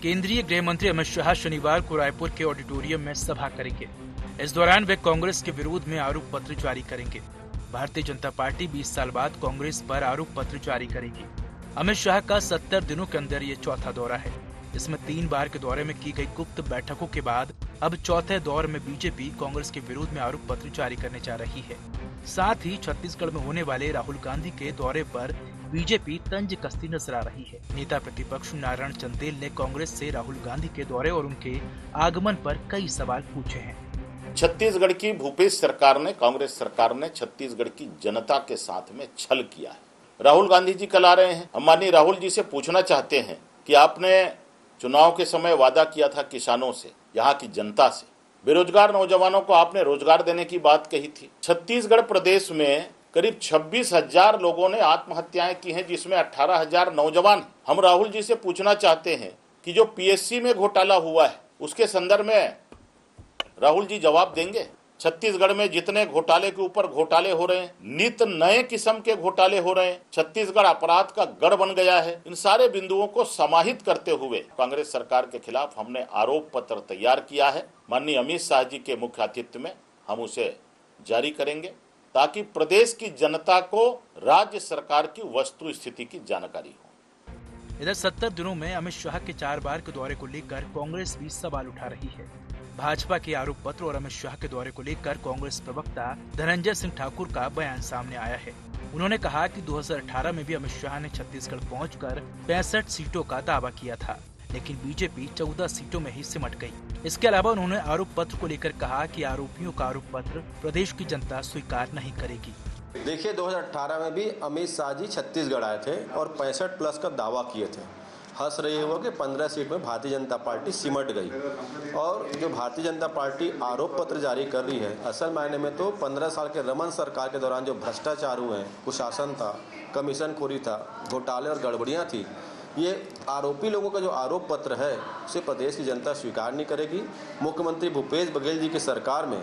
केंद्रीय गृह मंत्री अमित शाह शनिवार को रायपुर के ऑडिटोरियम में सभा करेंगे। इस दौरान वे कांग्रेस के विरोध में आरोप पत्र जारी करेंगे। भारतीय जनता पार्टी 20 साल बाद कांग्रेस पर आरोप पत्र जारी करेगी। अमित शाह का 70 दिनों के अंदर ये चौथा दौरा है। इसमें 3 बार के दौरे में की गई गुप्त बैठकों के बाद अब चौथे दौर में बीजेपी कांग्रेस के विरोध में आरोप पत्र जारी करने जा रही है। साथ ही छत्तीसगढ़ में होने वाले राहुल गांधी के दौरे पर बीजेपी तंज कसती नजर आ रही है। नेता प्रतिपक्ष नारायण चंदेल ने कांग्रेस से राहुल गांधी के दौरे और उनके आगमन पर कई सवाल पूछे हैं। छत्तीसगढ़ की भूपेश सरकार ने, कांग्रेस सरकार ने छत्तीसगढ़ की जनता के साथ में छल किया है। राहुल गांधी जी कल आ रहे हैं। हम माननीय राहुल जी से पूछना चाहते हैं कि आपने चुनाव के समय वादा किया था किसानों से, यहाँ की जनता से, बेरोजगार नौजवानों को आपने रोजगार देने की बात कही थी। छत्तीसगढ़ प्रदेश में करीब 26,000 लोगों ने आत्महत्याएं की हैं, जिसमें 18,000 नौजवान। हम राहुल जी से पूछना चाहते हैं कि जो पीएससी में घोटाला हुआ है उसके संदर्भ में राहुल जी जवाब देंगे। छत्तीसगढ़ में जितने घोटाले के ऊपर घोटाले हो रहे हैं, नित नए किस्म के घोटाले हो रहे हैं, छत्तीसगढ़ अपराध का गढ़ बन गया है। इन सारे बिंदुओं को समाहित करते हुए कांग्रेस सरकार के खिलाफ हमने आरोप पत्र तैयार किया है। माननीय अमित शाह जी के मुख्य आतिथ्य में हम उसे जारी करेंगे ताकि प्रदेश की जनता को राज्य सरकार की वस्तु स्थिति की जानकारी हो। इधर 70 दिनों में अमित शाह के 4 बार के दौरे को लेकर कांग्रेस भी सवाल उठा रही है। भाजपा के आरोप पत्र और अमित शाह के दौरे को लेकर कांग्रेस प्रवक्ता धनंजय सिंह ठाकुर का बयान सामने आया है। उन्होंने कहा कि 2018 में भी अमित शाह ने छत्तीसगढ़ पहुंचकर 65 सीटों का दावा किया था, लेकिन बीजेपी 14 सीटों में ही सिमट गई। इसके अलावा उन्होंने आरोप पत्र को लेकर कहा कि आरोपियों का आरोप पत्र प्रदेश की जनता स्वीकार नहीं करेगी। देखिए, 2018 में भी अमित शाह जी छत्तीसगढ़ आए थे और 65+ का दावा किए थे। हंस रही हुआ कि 15 सीट में भारतीय जनता पार्टी सिमट गई। और जो भारतीय जनता पार्टी आरोप पत्र जारी कर रही है, असल मायने में तो 15 साल के रमन सरकार के दौरान जो भ्रष्टाचार हुए, कुशासन था, कमीशन खोरी था, घोटाले और गड़बड़ियाँ थी, ये आरोपी लोगों का जो आरोप पत्र है उसे प्रदेश की जनता स्वीकार नहीं करेगी। मुख्यमंत्री भूपेश बघेल जी की सरकार में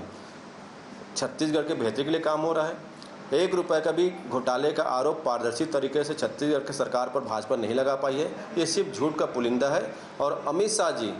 छत्तीसगढ़ के बेहतरी के लिए काम हो रहा है। 1 रुपए का भी घोटाले का आरोप पारदर्शी तरीके से छत्तीसगढ़ की सरकार पर भाजपा नहीं लगा पाई है। ये सिर्फ झूठ का पुलिंदा है। और अमित शाह जी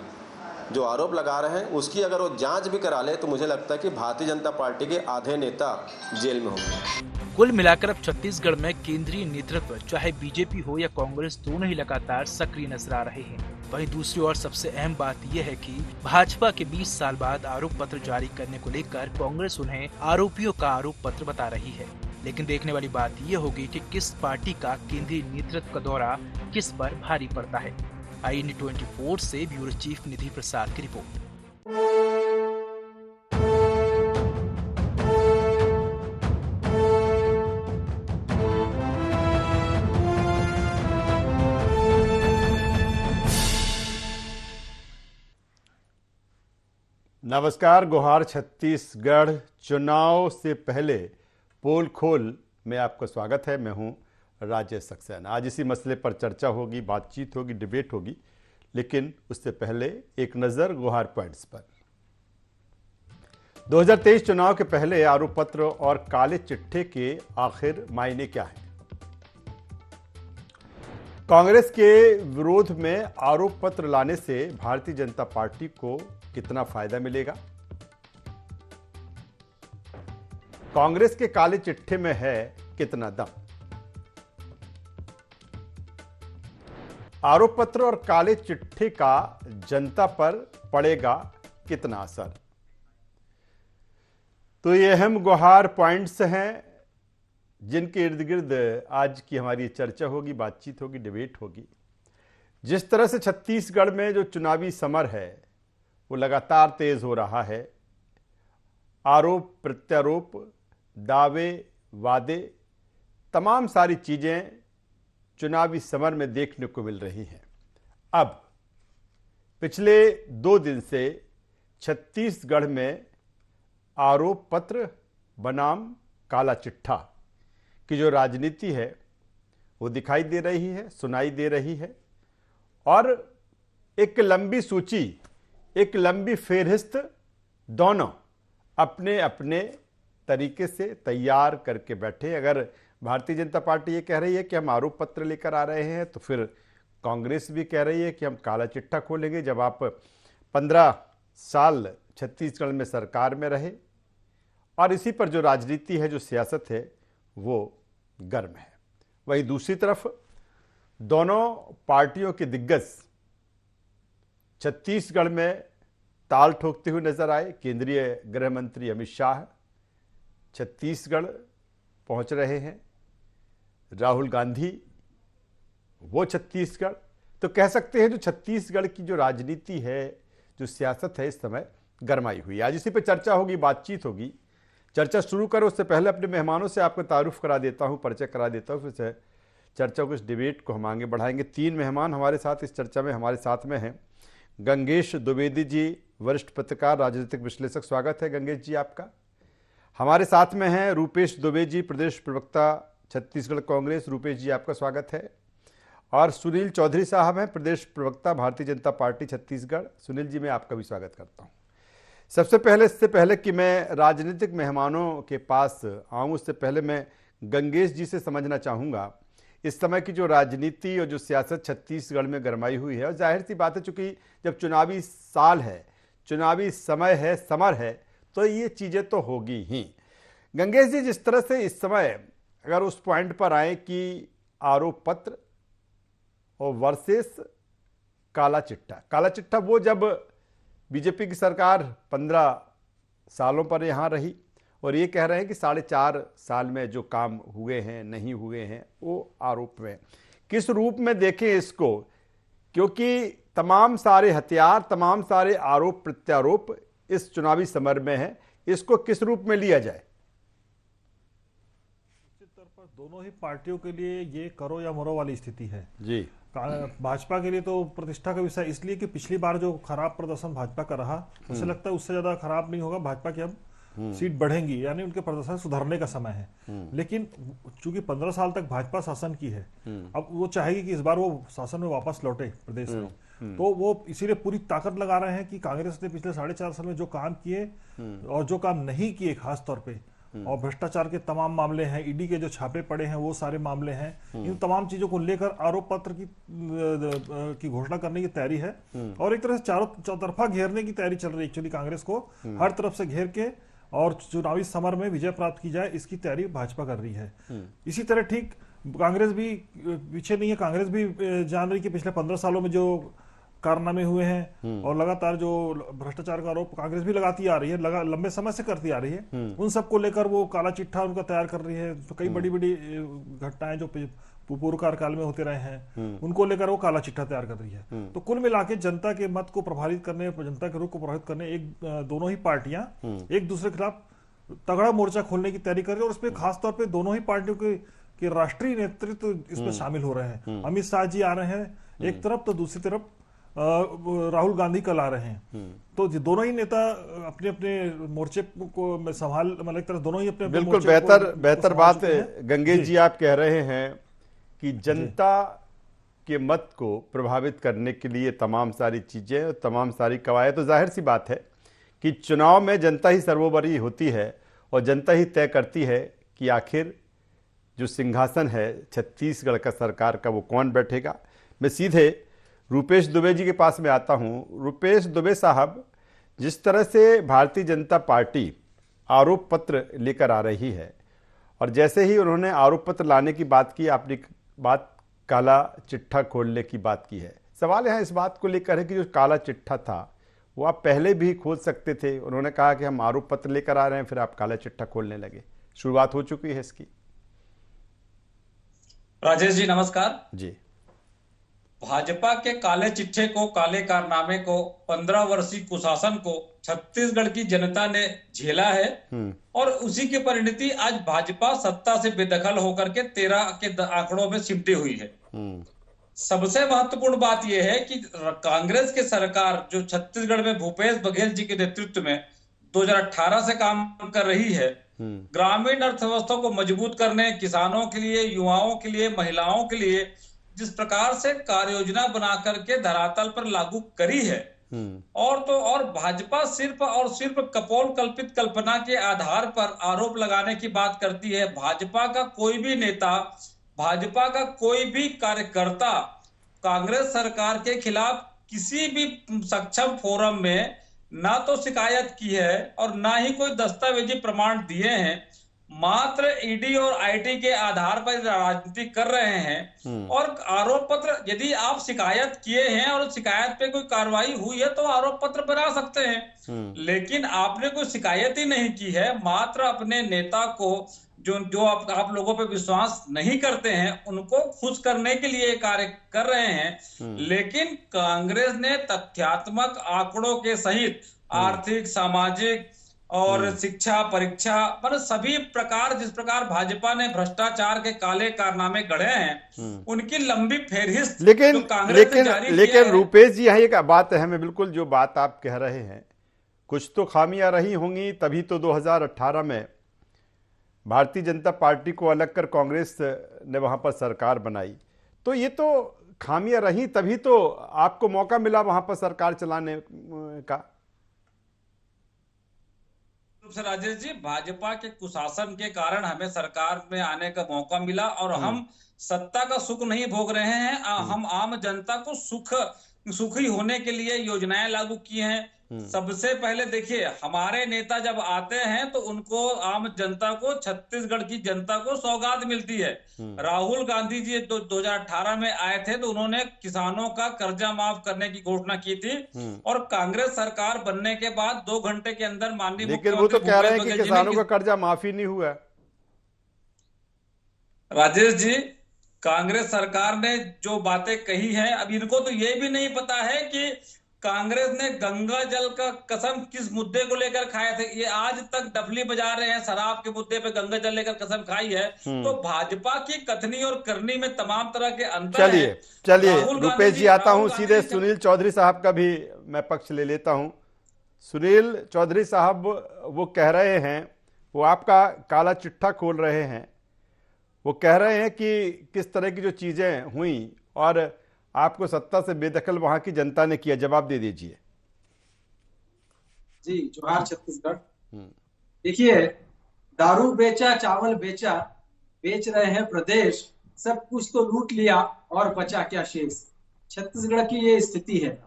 जो आरोप लगा रहे हैं उसकी अगर वो जांच भी करा ले तो मुझे लगता है कि भारतीय जनता पार्टी के आधे नेता जेल में होंगे। कुल मिलाकर अब छत्तीसगढ़ में केंद्रीय नेतृत्व, चाहे बीजेपी हो या कांग्रेस, दोनों ही लगातार सक्रिय नजर आ रहे हैं। वहीं दूसरी ओर सबसे अहम बात यह है कि भाजपा के 20 साल बाद आरोप पत्र जारी करने को लेकर कांग्रेस उन्हें आरोपियों का आरोप पत्र बता रही है। लेकिन देखने वाली बात यह होगी कि किस पार्टी का केंद्रीय नेतृत्व का दौरा किस पर भारी पड़ता है। IND 24 से ब्यूरो चीफ निधि प्रसाद की रिपोर्ट। नमस्कार, गुहार छत्तीसगढ़ चुनाव से पहले पोल खोल में आपका स्वागत है। मैं हूं राजेश सक्सेना। आज इसी मसले पर चर्चा होगी, बातचीत होगी, डिबेट होगी, लेकिन उससे पहले एक नज़र गुहार पॉइंट्स पर। 2023 चुनाव के पहले आरोप पत्र और काले चिट्ठे के आखिर मायने क्या है? कांग्रेस के विरोध में आरोप पत्र लाने से भारतीय जनता पार्टी को कितना फायदा मिलेगा? कांग्रेस के काले चिट्ठे में है कितना दम? आरोप पत्र और काले चिट्ठे का जनता पर पड़ेगा कितना असर? तो ये अहम गुहार पॉइंट्स हैं जिनके इर्द गिर्द आज की हमारी चर्चा होगी, बातचीत होगी, डिबेट होगी। जिस तरह से छत्तीसगढ़ में जो चुनावी समर है वो लगातार तेज हो रहा है, आरोप प्रत्यारोप, दावे वादे, तमाम सारी चीजें चुनावी समर में देखने को मिल रही हैं। अब पिछले 2 दिन से छत्तीसगढ़ में आरोप पत्र बनाम काला चिट्ठा की जो राजनीति है वो दिखाई दे रही है, सुनाई दे रही है। और एक लंबी सूची, एक लंबी फेहरिस्त दोनों अपने अपने तरीके से तैयार करके बैठे। अगर भारतीय जनता पार्टी ये कह रही है कि हम आरोप पत्र लेकर आ रहे हैं, तो फिर कांग्रेस भी कह रही है कि हम काला चिट्ठा खोलेंगे। जब आप 15 साल छत्तीसगढ़ में सरकार में रहे और इसी पर जो राजनीति है, जो सियासत है, वो गर्म है। वहीं दूसरी तरफ दोनों पार्टियों के दिग्गज छत्तीसगढ़ में ताल ठोकते हुए नजर आए। केंद्रीय गृह मंत्री अमित शाह छत्तीसगढ़ पहुंच रहे हैं, राहुल गांधी वो छत्तीसगढ़। तो कह सकते हैं जो छत्तीसगढ़ की जो राजनीति है, जो सियासत है, इस समय गरमाई हुई है। आज इसी पे चर्चा होगी, बातचीत होगी। चर्चा शुरू करो उससे पहले अपने मेहमानों से आपको तारुफ करा देता हूं, परिचय करा देता हूं, फिर चर्चा को, इस डिबेट को हम आगे बढ़ाएंगे। 3 मेहमान हमारे साथ इस चर्चा में हमारे साथ में हैं। गंगेश द्विवेदी जी, वरिष्ठ पत्रकार, राजनीतिक विश्लेषक, स्वागत है गंगेश जी आपका। हमारे साथ में हैं रूपेश दुबे जी, प्रदेश प्रवक्ता छत्तीसगढ़ कांग्रेस। रूपेश जी आपका स्वागत है। और सुनील चौधरी साहब हैं, प्रदेश प्रवक्ता भारतीय जनता पार्टी छत्तीसगढ़। सुनील जी मैं आपका भी स्वागत करता हूं। सबसे पहले, इससे पहले कि मैं राजनीतिक मेहमानों के पास आऊं, उससे पहले मैं गंगेश जी से समझना चाहूँगा इस समय की जो राजनीति और जो सियासत छत्तीसगढ़ में गरमाई हुई है। और जाहिर सी बात है, चूँकि जब चुनावी साल है, चुनावी समय है, समर है, तो ये चीज़ें तो होगी ही। गंगेश जी, जिस तरह से इस समय अगर उस पॉइंट पर आए कि आरोप पत्र और वर्सेस काला चिट्ठा। काला चिट्ठा वो जब बीजेपी की सरकार 15 सालों पर यहाँ रही और ये कह रहे हैं कि 4.5 साल में जो काम हुए हैं, नहीं हुए हैं, वो आरोप में किस रूप में देखें इसको, क्योंकि तमाम सारे हथियार, तमाम सारे आरोप प्रत्यारोप इस चुनावी समर में हैं, इसको किस रूप में लिया जाए? निश्चित तौर पर दोनों ही पार्टियों के लिए ये करो या मरो वाली स्थिति है जी। भाजपा के लिए तो प्रतिष्ठा का विषय, इसलिए कि पिछली बार जो खराब प्रदर्शन भाजपा का रहा, मुझे लगता है उससे ज्यादा खराब नहीं होगा। भाजपा की अब सीट बढ़ेंगी, यानी उनके प्रदर्शन सुधरने का समय है। लेकिन चूंकि 15 साल तक भाजपा शासन की है, अब वो चाहेगी कि इस बार वो शासन में वापस लौटे प्रदेश में, तो वो इसीलिए पूरी ताकत लगा रहे हैं कि कांग्रेस ने पिछले 4.5 साल में जो काम किए और जो काम नहीं किए, खास तौर पे, और भ्रष्टाचार के तमाम मामले हैं, ईडी के जो छापे पड़े हैं वो सारे मामले हैं, इन तमाम चीजों को लेकर आरोप पत्र की घोषणा करने की तैयारी है। और एक तरह से चौतरफा घेरने की तैयारी चल रही है एक्चुअली, कांग्रेस को हर तरफ से घेर के और चुनावी समर में विजय प्राप्त की जाए, इसकी तैयारी भाजपा कर रही है। इसी तरह ठीक कांग्रेस भी पीछे नहीं है। कांग्रेस भी जान रही कि पिछले 15 सालों में जो कारनामे हुए हैं और लगातार जो भ्रष्टाचार का आरोप कांग्रेस भी लगाती आ रही है, लंबे समय से करती आ रही है, उन सबको लेकर वो काला चिट्ठा उनका तैयार कर रही है। तो कई बड़ी बड़ी घटनाएं जो पूर्व कार्यकाल में होते रहे हैं, उनको लेकर वो काला चिट्ठा तैयार कर रही है। तो कुल मिला के जनता के मत को प्रभावित करने, जनता के रुख को प्रभावित करने दोनों ही पार्टियां एक दूसरे के खिलाफ तगड़ा मोर्चा खोलने की तैयारी कर रही है। और उसमें खासतौर पर दोनों ही पार्टियों के राष्ट्रीय नेतृत्व इसमें शामिल हो रहे हैं। अमित शाह जी आ रहे हैं एक तरफ, तो दूसरी तरफ राहुल गांधी कल आ रहे हैं। तो दोनों ही नेता अपने अपने मोर्चे को संभाल, मतलब एक तरह दोनों ही अपने बिल्कुल बेहतर बात गंगेश जी आप कह रहे हैं कि जनता के मत को प्रभावित करने के लिए तमाम सारी चीजें और तमाम सारी कवायद। तो जाहिर सी बात है कि चुनाव में जनता ही सर्वोपरि होती है और जनता ही तय करती है कि आखिर जो सिंहासन है छत्तीसगढ़ का सरकार का, वो कौन बैठेगा। मैं सीधे रूपेश दुबे जी के पास में आता हूं। रूपेश दुबे साहब, जिस तरह से भारतीय जनता पार्टी आरोप पत्र लेकर आ रही है और जैसे ही उन्होंने आरोप पत्र लाने की बात की, आपने बात काला चिट्ठा खोलने की बात की है। सवाल यहाँ इस बात को लेकर है कि जो काला चिट्ठा था वो आप पहले भी खोल सकते थे। उन्होंने कहा कि हम आरोप पत्र लेकर आ रहे हैं, फिर आप काला चिट्ठा खोलने लगे। शुरुआत हो चुकी है इसकी। राजेश जी नमस्कार जी। भाजपा के काले चिट्ठे को, काले कारनामे को, 15 वर्षीय कुशासन को छत्तीसगढ़ की जनता ने झेला है और उसी की परिणति आज भाजपा सत्ता से बेदखल होकर के 13 के आंकड़ों में सिमटी हुई है। सबसे महत्वपूर्ण बात यह है कि कांग्रेस की सरकार जो छत्तीसगढ़ में भूपेश बघेल जी के नेतृत्व में 2018 से काम कर रही है, ग्रामीण अर्थव्यवस्था को मजबूत करने, किसानों के लिए, युवाओं के लिए, महिलाओं के लिए जिस प्रकार से कार्य योजना बना करके धरातल पर लागू करी है, और भाजपा सिर्फ और सिर्फ कपोल कल्पित कल्पना के आधार पर आरोप लगाने की बात करती है। भाजपा का कोई भी नेता, भाजपा का कोई भी कार्यकर्ता कांग्रेस सरकार के खिलाफ किसी भी सक्षम फोरम में ना तो शिकायत की है और ना ही कोई दस्तावेजी प्रमाण दिए हैं। मात्र ईडी और आईटी के आधार पर राजनीति कर रहे हैं। और आरोप पत्र, यदि आप शिकायत किए हैं और शिकायत पे कोई कार्रवाई हुई है तो आरोप पत्र बना सकते हैं, लेकिन आपने कोई शिकायत ही नहीं की है। मात्र अपने नेता को जो आप लोगों पे विश्वास नहीं करते हैं उनको खुश करने के लिए कार्य कर रहे हैं। लेकिन कांग्रेस ने तथ्यात्मक आंकड़ों के सहित आर्थिक, सामाजिक और शिक्षा, परीक्षा पर सभी प्रकार, जिस प्रकार भाजपा ने भ्रष्टाचार के काले कारनामे गढ़े हैं, उनकी लंबी फेहरिस्त लेकिन रूपेश जी, यहाँ एक बात है, हमें बिल्कुल जो बात आप कह रहे हैं, कुछ तो खामियां रही होंगी, तभी तो 2018 में भारतीय जनता पार्टी को अलग कर कांग्रेस ने वहां पर सरकार बनाई। तो ये तो खामियां रही, तभी तो आपको मौका मिला वहां पर सरकार चलाने का। राजेश जी, भाजपा के कुशासन के कारण हमें सरकार में आने का मौका मिला और हम सत्ता का सुख नहीं भोग रहे हैं। हम आम जनता को सुखी होने के लिए योजनाएं लागू की हैं। सबसे पहले देखिए, हमारे नेता जब आते हैं तो उनको, आम जनता को, छत्तीसगढ़ की जनता को सौगात मिलती है। राहुल गांधी जी 2018 में आए थे तो उन्होंने किसानों का कर्जा माफ करने की घोषणा की थी और कांग्रेस सरकार बनने के बाद 2 घंटे के अंदर माननीय लेकिन वो तो कह रहे हैं कि किसानों का कर्जा माफी नहीं हुआ। राजेश जी, कांग्रेस सरकार ने जो बातें कही हैं, अब इनको तो ये भी नहीं पता है कि कांग्रेस ने गंगा जल का कसम किस मुद्दे को लेकर खाए थे। ये आज तक डफली बजा रहे हैं, शराब के मुद्दे पे गंगा जल लेकर कसम खाई है। तो भाजपा की कथनी और करनी में तमाम तरह के अंतर हैं। चलिए रुपेश जी, आता हूं सीधे सुनील चौधरी साहब का भी मैं पक्ष ले लेता हूं। सुनील चौधरी साहब वो कह रहे हैं, वो आपका काला चिट्ठा खोल रहे हैं, वो कह रहे हैं कि किस तरह की जो चीजें हुई और आपको सत्ता से बेदखल वहां की जनता ने किया। जवाब दे दीजिए। जी, जोहार छत्तीसगढ़। देखिए, दारू बेचा, चावल बेचा, बेच रहे हैं प्रदेश, सब कुछ तो लूट लिया और बचा क्या शेष। छत्तीसगढ़ की ये स्थिति है।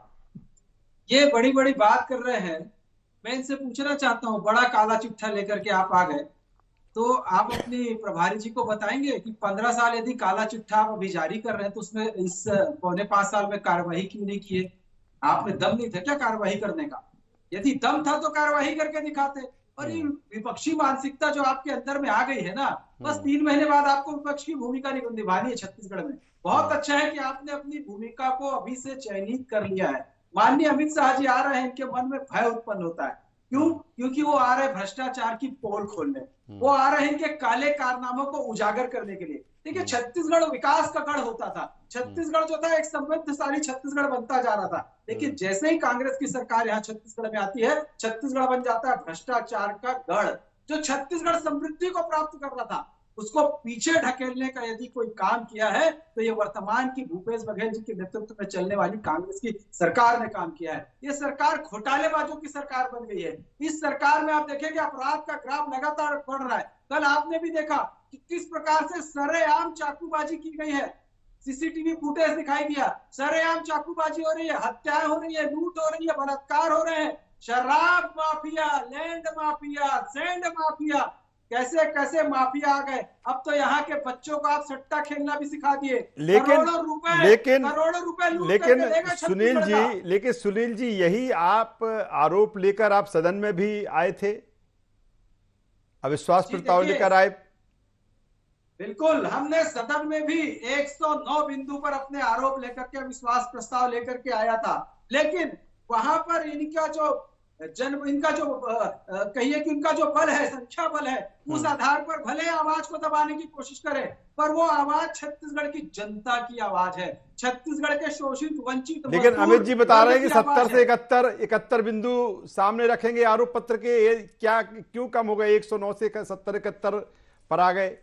ये बड़ी बड़ी बात कर रहे हैं। मैं इनसे पूछना चाहता हूँ, बड़ा काला चिट्ठा लेकर के आप आ गए, तो आप अपनी प्रभारी जी को बताएंगे कि 15 साल यदि काला चिट्ठा आप अभी जारी कर रहे हैं तो उसमें इस 4.25 साल में कार्रवाई क्यों नहीं किए? आपने दम नहीं था क्या कार्रवाई करने का? यदि दम था तो कार्रवाई करके दिखाते। और ये विपक्षी मानसिकता जो आपके अंदर में आ गई है ना, बस 3 महीने बाद आपको विपक्ष की भूमिका निभानी है छत्तीसगढ़ में। बहुत अच्छा है कि आपने अपनी भूमिका को अभी से चयनित कर लिया है। माननीय अमित शाह जी आ रहे हैं, इनके मन में भय उत्पन्न होता है। क्यों? क्योंकि वो आ रहे हैं भ्रष्टाचार की पोल खोलने, वो आ रहे हैं इनके काले कारनामों को उजागर करने के लिए। देखिए, छत्तीसगढ़ विकास का गढ़ होता था। छत्तीसगढ़ जो था एक समृद्धशाली छत्तीसगढ़ बनता जा रहा था, लेकिन जैसे ही कांग्रेस की सरकार यहाँ छत्तीसगढ़ में आती है, छत्तीसगढ़ बन जाता है भ्रष्टाचार का गढ़। जो छत्तीसगढ़ समृद्धि को प्राप्त कर रहा था, उसको पीछे ढकेलने का यदि कोई काम किया है तो ये वर्तमान की भूपेश बघेल जी के नेतृत्व में चलने वाली कांग्रेस की सरकार ने काम किया है। ये सरकार घोटालेबाजों की सरकार बन गई है। इस सरकार में आप देखेंगे अपराध का ग्राफ लगातार बढ़ रहा है। कल आपने भी देखा कि किस प्रकार से सरेआम चाकूबाजी की गई है। सीसीटीवी फुटेज दिखाई दिया, सरेआम चाकूबाजी हो रही है, हत्याएं हो रही है, लूट हो रही है, बलात्कार हो रहे हैं। शराब mafia, land mafia, sand mafia, कैसे कैसे माफिया आ गए। अब तो यहाँ के बच्चों को आप सट्टा खेलना भी सिखा दिए। करोड़ों रुपए सुनील जी यही आप आरोप लेकर आप सदन में भी आए थे, अविश्वास प्रस्ताव लेकर आए। बिल्कुल, हमने सदन में भी 109 बिंदु पर अपने आरोप लेकर के विश्वास प्रस्ताव लेकर के आया था, लेकिन वहां पर इनका जो कहिए कि उनका जो बल है, संख्या बल है, उस आधार पर भले आवाज को दबाने की कोशिश करें, पर वो आवाज छत्तीसगढ़ की जनता की आवाज है, छत्तीसगढ़ के शोषित वंचित। लेकिन अमित जी बता रहे हैं कि 70 से 71 बिंदु सामने रखेंगे आरोप पत्र के। क्या क्यों कम हो गए? 109 से 70-71 पर आ गए।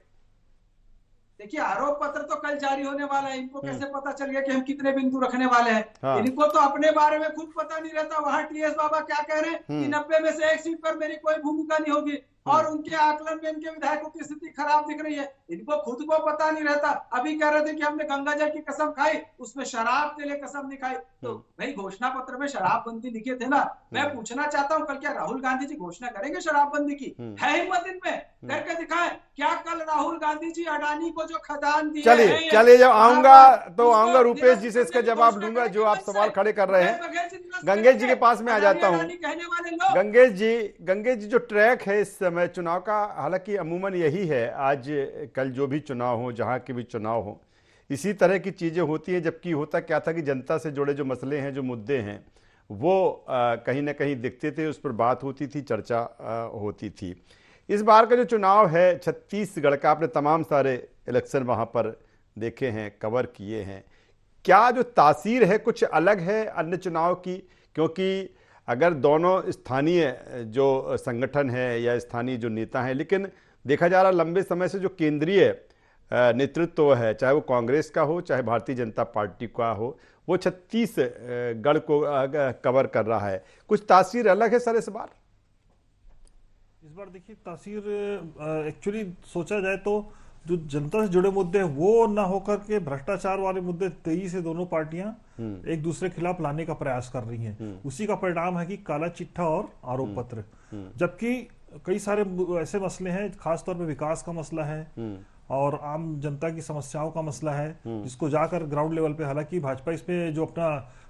देखिए, आरोप पत्र तो कल जारी होने वाला है। इनको कैसे पता चल गया कि हम कितने बिंदु रखने वाले हैं? हाँ। इनको तो अपने बारे में खुद पता नहीं रहता। वहां टीएस बाबा क्या कह रहे हैं कि 90 में से 1 सीट पर मेरी कोई भूमिका नहीं होगी। और उनके आकलन में इनके विधायकों की स्थिति खराब दिख रही है। इनको खुद को पता नहीं रहता। अभी कह रहे थे कि हमने गंगा जल की कसम खाई, उसमें शराब के लिए कसम नहीं खाई। तो भाई घोषणा पत्र में शराबबंदी लिखे थे ना। मैं पूछना चाहता हूँ, कल क्या राहुल गांधी जी घोषणा करेंगे शराबबंदी की? है हिम्मत इनमें? करके दिखाएं। क्या कल राहुल गांधी जी अडानी को जो खदान दिए चलिए चलिए, जब आऊंगा रूपेश जी से इसका जवाब लूंगा जो आप सवाल खड़े कर रहे हैं। गंगेश जी के पास में आ जाता हूं। गंगेश जी, जो ट्रैक है इस समय चुनाव का, हालांकि अमूमन यही है, आज कल जो भी चुनाव हो, जहां के भी चुनाव हो, इसी तरह की चीजें होती हैं। जबकि होता क्या था कि जनता से जुड़े जो मसले हैं, जो मुद्दे हैं, वो कहीं ना कहीं दिखते थे, उस पर बात होती थी, चर्चा होती थी। इस बार का जो चुनाव है छत्तीसगढ़ का, आपने तमाम सारे इलेक्शन वहाँ पर देखे हैं, कवर किए हैं, क्या जो तासीर है कुछ अलग है अन्य चुनाव की? क्योंकि अगर दोनों स्थानीय जो संगठन है या स्थानीय जो नेता हैं, लेकिन देखा जा रहा लंबे समय से जो केंद्रीय नेतृत्व है, चाहे वो कांग्रेस का हो चाहे भारतीय जनता पार्टी का हो, वो छत्तीसगढ़ को कवर कर रहा है। कुछ तासीर अलग है सर इस बार? इस बार देखिए तासीर एक्चुअली सोचा जाए तो जो जनता से जुड़े मुद्दे हैं वो ना होकर के भ्रष्टाचार वाले मुद्दे तेजी से दोनों पार्टियां एक दूसरे के खिलाफ लाने का प्रयास कर रही हैं। उसी का परिणाम है कि काला चिट्ठा और आरोप पत्र। जबकि कई सारे ऐसे मसले हैं, खासतौर पे विकास का मसला है और आम जनता की समस्याओं का मसला है, जिसको जाकर ग्राउंड लेवल पे, हालांकि भाजपा इसमें जो अपना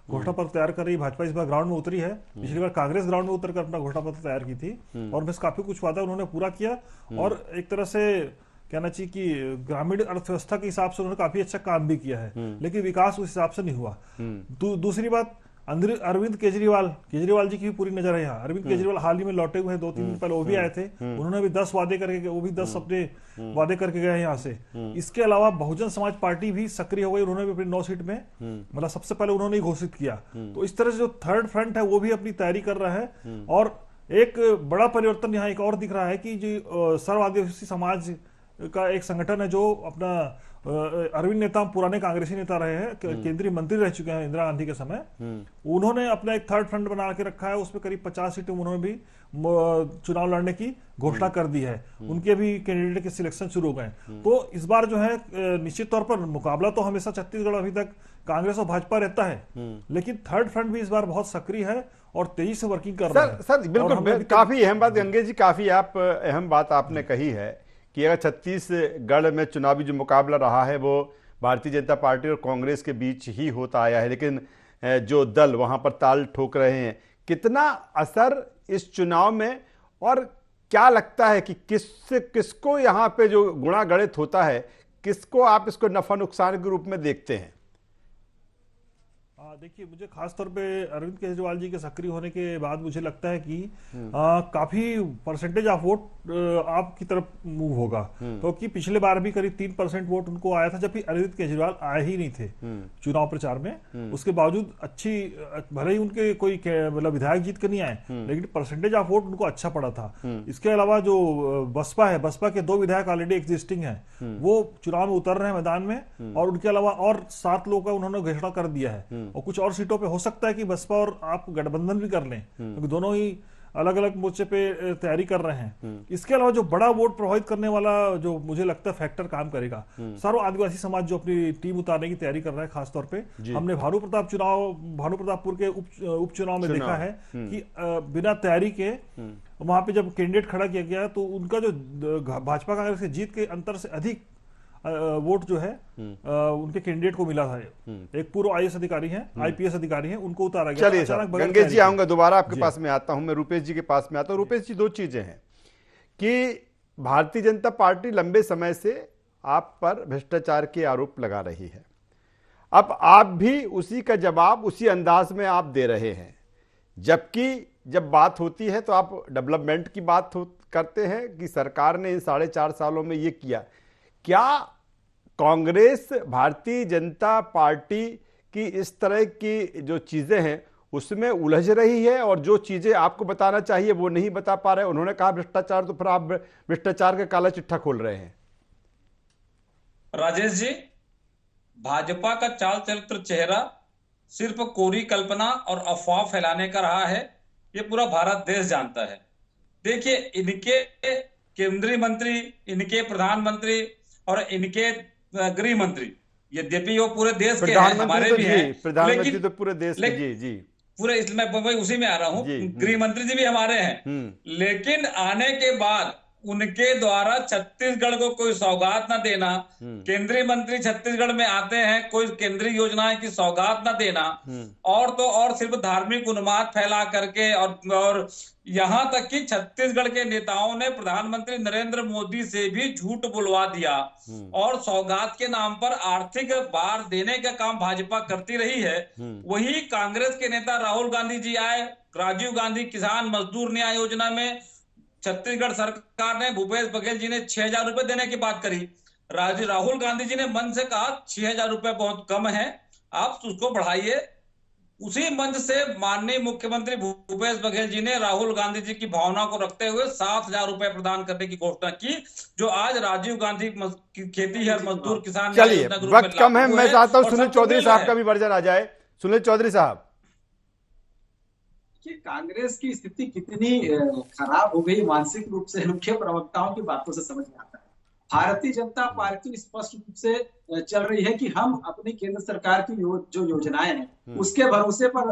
घोषणा पत्र तैयार कर रही, भाजपा इस बार ग्राउंड में उतरी है। पिछली बार कांग्रेस ग्राउंड में उतरकर अपना घोषणा पत्र तैयार की थी और बस काफी कुछ वादा उन्होंने पूरा किया और एक तरह से कहना चाहिए कि ग्रामीण अर्थव्यवस्था के हिसाब से उन्होंने काफी अच्छा काम भी किया है, लेकिन विकास उस हिसाब से नहीं हुआ। दूसरी बात, अरविंद केजरीवाल जी की भी पूरी नजर है यहाँ। अरविंद केजरीवाल हाल ही में लौटे हुए हैं, 2-3 दिन पहले वो भी आए थे। उन्होंने भी 10 वादे करके, वो भी 10 अपने वादे करके गए यहाँ से। इसके अलावा बहुजन समाज पार्टी भी सक्रिय हो गई, उन्होंने भी अपनी 9 सीट में मतलब सबसे पहले उन्होंने ही घोषित किया। तो इस तरह से जो थर्ड फ्रंट है वो भी अपनी तैयारी कर रहा है। और एक बड़ा परिवर्तन यहाँ एक और दिख रहा है कि जो सर्व आदिवासी समाज का एक संगठन है, जो अपना अरविंद नेता पुराने कांग्रेसी नेता रहे हैं, केंद्रीय मंत्री रह चुके हैं इंदिरा गांधी के समय, उन्होंने अपना एक थर्ड फ्रंट बना के रखा है। उसमें करीब 50 सीटें उन्होंने भी चुनाव लड़ने की घोषणा कर दी है। उनके भी कैंडिडेट के सिलेक्शन शुरू हो गए। तो इस बार जो है निश्चित तौर पर मुकाबला तो हमेशा छत्तीसगढ़ अभी तक कांग्रेस और भाजपा रहता है, लेकिन थर्ड फ्रंट भी इस बार बहुत सक्रिय है और तेजी से वर्किंग कर रहा है। सर बिल्कुल, काफी अहम बात गंगेश जी, काफी आप अहम बात आपने कही है कि अगर छत्तीसगढ़ में चुनावी जो मुकाबला रहा है वो भारतीय जनता पार्टी और कांग्रेस के बीच ही होता आया है, लेकिन जो दल वहां पर ताल ठोक रहे हैं, कितना असर इस चुनाव में, और क्या लगता है कि किसको यहाँ पे जो गुणा गणित होता है, किसको आप इसको नफा नुकसान के रूप में देखते हैं? देखिए, मुझे खासतौर पे अरविंद केजरीवाल जी के सक्रिय होने के बाद मुझे लगता है कि काफी परसेंटेज ऑफ वोट आपकी तरफ मूव होगा, क्योंकि पिछले बार भी करीब 3% वोट उनको आया था, जबकि अरविंद केजरीवाल आए ही नहीं थे चुनाव प्रचार में। उसके बावजूद अच्छी, भले ही उनके कोई मतलब विधायक जीत के नहीं आए, लेकिन परसेंटेज ऑफ वोट उनको अच्छा पड़ा था। इसके अलावा जो बसपा है, बसपा के 2 विधायक ऑलरेडी एग्जिस्टिंग है, वो चुनाव में उतर रहे हैं मैदान में, और उनके अलावा और 7 लोगों का उन्होंने घोषणा कर दिया है। और कुछ और सीटों पे हो सकता है कि बसपा और आप गठबंधन भी कर लें, क्योंकि दोनों ही अलग अलग मोर्चे पे तैयारी कर रहे हैं। इसके अलावा जो बड़ा वोट प्रभावित करने वाला जो मुझे लगता है फैक्टर काम करेगा, सर्व आदिवासी समाज जो अपनी टीम उतारने की तैयारी कर रहा है। खासतौर पे हमने भानुप्रतापपुर के उपचुनाव में देखा है कि बिना तैयारी के वहां पे जब कैंडिडेट खड़ा किया गया तो उनका जो भाजपा कांग्रेस की जीत के अंतर से अधिक वोट जो है उनके कैंडिडेट को मिला था। एक पूर्व आईएएस अधिकारी हैं, आईपीएस अधिकारी हैं, उनको उतारा गया। चलिए गंगेश जी, आऊंगा दोबारा आपके पास में आता हूं, मैं रूपेश जी के पास में आता हूं। रूपेश जी, 2 चीजें हैं कि भारतीय जनता पार्टी लंबे समय से आप पर भ्रष्टाचार के आरोप लगा रही है, अब आप भी उसी का जवाब उसी अंदाज में आप दे रहे हैं, जबकि जब बात होती है तो आप डेवलपमेंट की बात करते हैं कि सरकार ने इन 4.5 सालों में ये किया। क्या कांग्रेस भारतीय जनता पार्टी की इस तरह की जो चीजें हैं उसमें उलझ रही है, और जो चीजें आपको बताना चाहिए वो नहीं बता पा रहे? उन्होंने कहा भ्रष्टाचार, तो फिर आप भ्रष्टाचार का काला चिट्ठा खोल रहे हैं। राजेश जी, भाजपा का चाल चरित्र चेहरा सिर्फ कोरी कल्पना और अफवाह फैलाने का रहा है, ये पूरा भारत देश जानता है। देखिए, इनके केंद्रीय मंत्री, इनके प्रधानमंत्री और इनके गृह मंत्री, यद्यपि वो पूरे देश के हैं, हमारे भी हैं, प्रधानमंत्री तो पूरे देश के, जी जी पूरे, इसमें वही उसी में आ रहा हूँ, गृह मंत्री जी भी हमारे हैं। लेकिन आने के बाद उनके द्वारा छत्तीसगढ़ को कोई सौगात ना देना, केंद्रीय मंत्री छत्तीसगढ़ में आते हैं, कोई केंद्रीय योजनाएं की सौगात ना देना, और तो और सिर्फ धार्मिक उन्माद फैला करके, और यहां तक कि छत्तीसगढ़ के नेताओं ने प्रधानमंत्री नरेंद्र मोदी से भी झूठ बुलवा दिया, और सौगात के नाम पर आर्थिक भार देने का काम भाजपा करती रही है। वही कांग्रेस के नेता राहुल गांधी जी आए, राजीव गांधी किसान मजदूर न्याय योजना में छत्तीसगढ़ सरकार ने, भूपेश बघेल जी ने 6,000 रुपए देने की बात करी, राहुल गांधी जी ने मन से कहा 6,000 रुपए बहुत कम है, आप उसको बढ़ाइए। उसी मंच से माननीय मुख्यमंत्री भूपेश बघेल जी ने राहुल गांधी जी की भावना को रखते हुए 7,000 रुपए प्रदान करने की घोषणा की, जो आज राजीव गांधी खेती है मजदूर किसान। चलिए, वक्त कम है, मैं चाहता हूं सुनील चौधरी साहब का भी वर्जन आ जाए। सुनील चौधरी साहब, कि कांग्रेस की स्थिति कितनी खराब हो गई मानसिक रूप से मुख्य प्रवक्ताओं की बातों से समझ में आता है। भारतीय जनता पार्टी स्पष्ट रूप से चल रही है कि हम अपनी केंद्र सरकार की जो योजनाएं हैं उसके भरोसे पर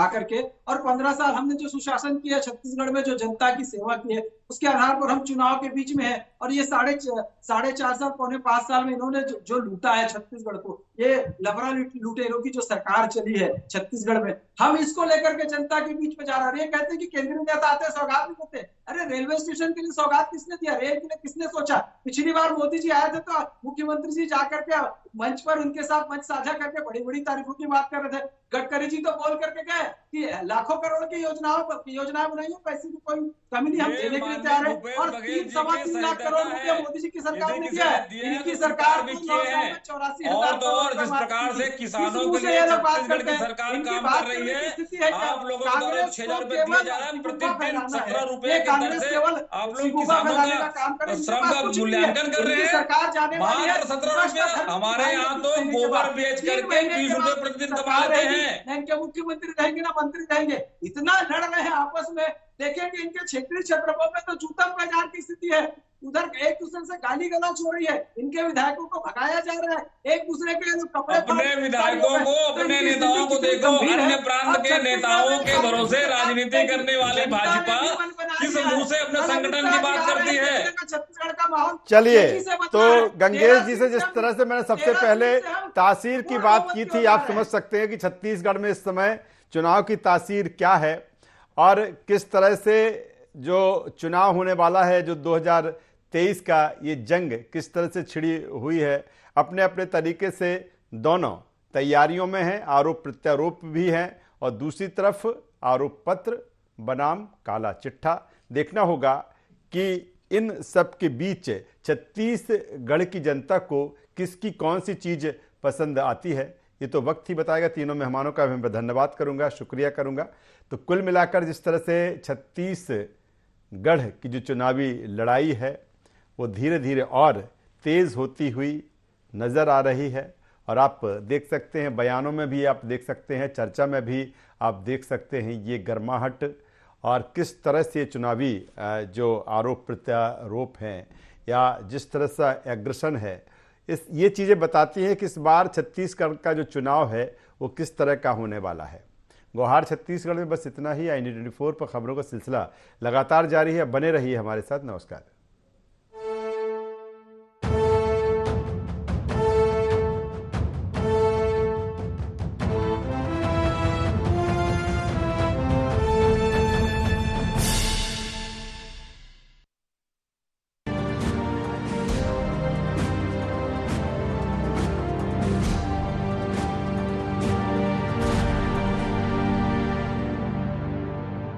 आकर के, और 15 साल हमने जो सुशासन किया छत्तीसगढ़ में, जो जनता की सेवा की है, उसके आधार पर हम चुनाव के बीच में है। और ये साढ़े 4 साल, पौने 5 साल में इन्होंने जो लूटा है छत्तीसगढ़ को, ये लबरा लुटेरों की जो सरकार चली है छत्तीसगढ़ में, हम इसको लेकर के जनता के बीच में जा रहे हैं। ये कहते हैं कि केंद्रीय नेता आते सौगात नहीं देते। अरे रेलवे स्टेशन के लिए सौगात किसने दिया? रेल के लिए किसने सोचा? पिछली बार मोदी जी आए थे तो मुख्यमंत्री जी जाकर के मंच पर उनके साथ मंच साझा करके बड़ी बड़ी तारीफों की बात कर रहे थे। गडकरी जी तो बोल करके गए कि लाखों करोड़ की योजनाएं बनाई है, पैसे की कोई कमी नहीं, हम देने के लिए तैयार है। और 3-3.25 लाख करोड़ रुपया मोदी जी की सरकार ने दिया है। इनकी सरकार को 84,000 और जिस प्रकार से किसानों के लिए छत्तीसगढ़ की सरकार काम कर रही है, आप लोगों को 6,000 रुपए दिया जा रहा है, प्रतिदिन 17 रुपए की दर से आप लोग किसानों का श्रम का मूल्यांकन कर रहे हैं। मात्र 17 रुपया। हमारे यहाँ तो गोबर बेच करके 20 रुपए प्रतिदिन कमा लेते हैं। इनके मुख्यमंत्री रहेंगे ना मंत्री रहेंगे, इतना लड़ रहे हैं आपस में। देखेंगे इनके क्षेत्रीय क्षेत्रों में तो जूता बाजार की स्थिति है, उधर एक दूसरे से गाली गलौज हो रही है, इनके विधायकों को भगाया जा रहा है, एक दूसरे के कपड़े, अपने विधायकों को, अपने नेताओं को देखो, अन्य प्रांत के नेताओं के भरोसे राजनीति करने वाले भाजपा किस मुंह से अपने संगठन की बात करती है। छत्तीसगढ़ का माहौल, चलिए, तो गंगेश जी से जिस तरह से मैंने सबसे पहले तासीर की बात की थी, आप समझ सकते हैं कि छत्तीसगढ़ में इस समय चुनाव की तासीर क्या है, और किस तरह से जो चुनाव होने वाला है, जो 2023 का ये जंग किस तरह से छिड़ी हुई है। अपने अपने तरीके से दोनों तैयारियों में हैं, आरोप प्रत्यारोप भी हैं, और दूसरी तरफ आरोप पत्र बनाम काला चिट्ठा। देखना होगा कि इन सब के बीच छत्तीसगढ़ की जनता को किसकी कौन सी चीज़ पसंद आती है, ये तो वक्त ही बताएगा। तीनों मेहमानों का मैं धन्यवाद करूंगा, शुक्रिया करूंगा। तो कुल मिलाकर जिस तरह से छत्तीसगढ़ की जो चुनावी लड़ाई है वो धीरे धीरे और तेज़ होती हुई नज़र आ रही है, और आप देख सकते हैं बयानों में भी, आप देख सकते हैं चर्चा में भी, आप देख सकते हैं ये गर्माहट, और किस तरह से चुनावी जो आरोप प्रत्यारोप हैं या जिस तरह से एग्रेशन है, ये चीज़ें बताती हैं कि इस बार छत्तीसगढ़ का जो चुनाव है वो किस तरह का होने वाला है। गोहार छत्तीसगढ़ में बस इतना ही। IND 24 पर खबरों का सिलसिला लगातार जारी है, बने रहिए हमारे साथ। नमस्कार।